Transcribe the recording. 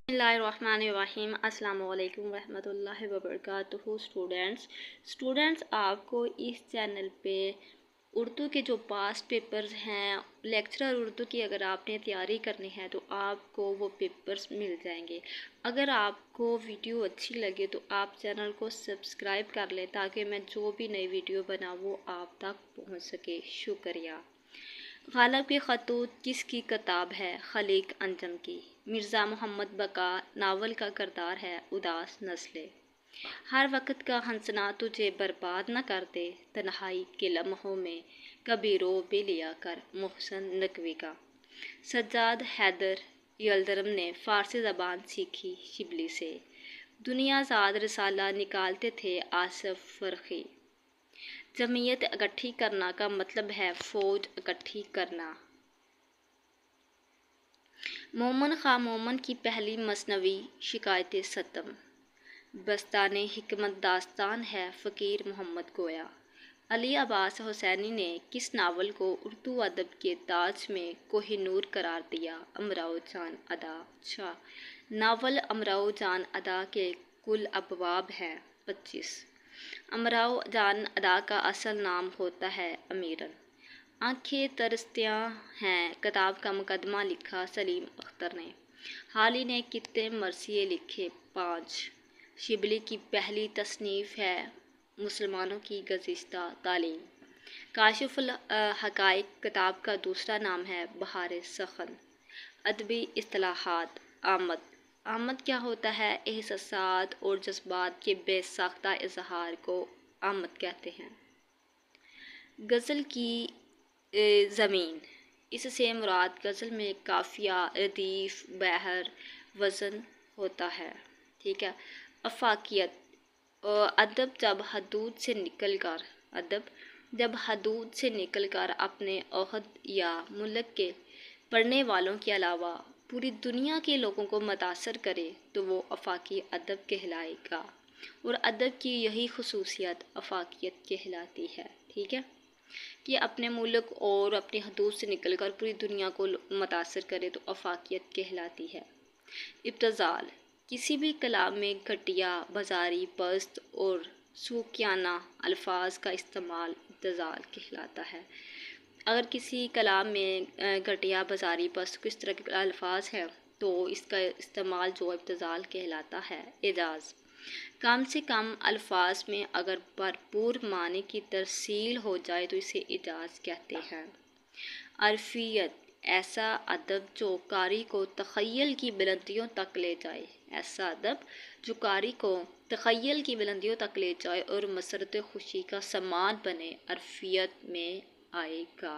बिस्मिल्लाहिर्रहमानिर्रहीम। अस्सलाम वालेकुम रहमतुल्लाहि वबरकातुहू। स्टूडेंट्स आपको इस चैनल पे उर्दू के जो पास्ट पेपर्स हैं, लेक्चरर उर्दू की अगर आपने तैयारी करनी है तो आपको वो पेपर्स मिल जाएंगे। अगर आपको वीडियो अच्छी लगे तो आप चैनल को सब्सक्राइब कर लें ताकि मैं जो भी नई वीडियो बनाऊँ वो आप तक पहुँच सके। शुक्रिया। गालिब के खतूत किसकी किताब है? खलीक अंजम की। मिर्ज़ा मोहम्मद बका नावल का किरदार है उदास नस्लें। हर वक्त का हंसना तुझे बर्बाद न कर दे, तन्हाई के लम्हों में कभी रो भी लिया कर। मोहसन नकवी का। सज्जाद हैदर यलदरम ने फ़ारसी ज़बान सीखी शिबली से। दुनियाज़ाद रिसाला निकालते थे आसिफ फ़रख़ी। जमीयत इकट्ठी करना का मतलब है फ़ौज इकट्ठी करना। मोमन खां मोमन की पहली मसनवी शिकायत सतम। बस्ताने हिकमत दास्तान है फ़कीर मोहम्मद गोया। अली अब्बास हुसैनी ने किस नावल को उर्दू अदब के ताज में कोहिनूर करार दिया? अमराओ जान अदा। अच्छा, नावल अमराओ जान अदा के कुल अबवाब हैं 25। अमराओ जान अदा का असल नाम होता है अमीरन। आँखें तरसतियाँ हैं किताब का मुकदमा लिखा सलीम अख्तर ने। हाली ने कितने मरसिए लिखे? 5। शिबली की पहली तसनीफ़ है मुसलमानों की गुज़िश्ता तालीम। काशिफुल हक़ाइक़ किताब का दूसरा नाम है बहार सखन। अदबी इस्तिलाहात। आमद। आमद क्या होता है? एहसासात और जज्बात के बेसाख्ता इजहार को आमद कहते हैं। गज़ल की ज़मीन। इससे मुराद गज़ल में काफ़िया, रदीफ़, बहर, वज़न होता है। ठीक है। अफ़ाकियत। अदब जब हदूद से निकलकर अपने ओहद या मुल्क के पढ़ने वालों के अलावा पूरी दुनिया के लोगों को मुतासर करे तो वो अफ़ाकी अदब कहलाएगा। और अदब की यही खुसूसियत अफ़ाकियत कहलाती है। ठीक है, कि अपने मुल्क और अपनी हदूद से निकलकर पूरी दुनिया को मुतासर करे तो अफ़ाकियत कहलाती है। इब्तज़ाल। किसी भी कलाम में घटिया, बाज़ारी, पस्त और सूकियाना अल्फाज का इस्तेमाल इब्तज़ाल कहलाता है। अगर किसी कलाम में घटिया, बाज़ारी, पस्त किस तरह के अल्फाज हैं तो इसका इस्तेमाल जो इब्तज़ाल कहलाता है। एजाज़। कम से कम अल्फाज में अगर भरपूर मानी की तरसील हो जाए तो इसे एजाज़ कहते हैं। अरफियत। ऐसा अदब जो कारी को तख़य्युल की बुलंदियों तक ले जाए। ऐसा अदब जो कारी को तख़य्युल की बुलंदियों तक ले जाए और मसरत खुशी का सामान बने, अरफियत में आएगा।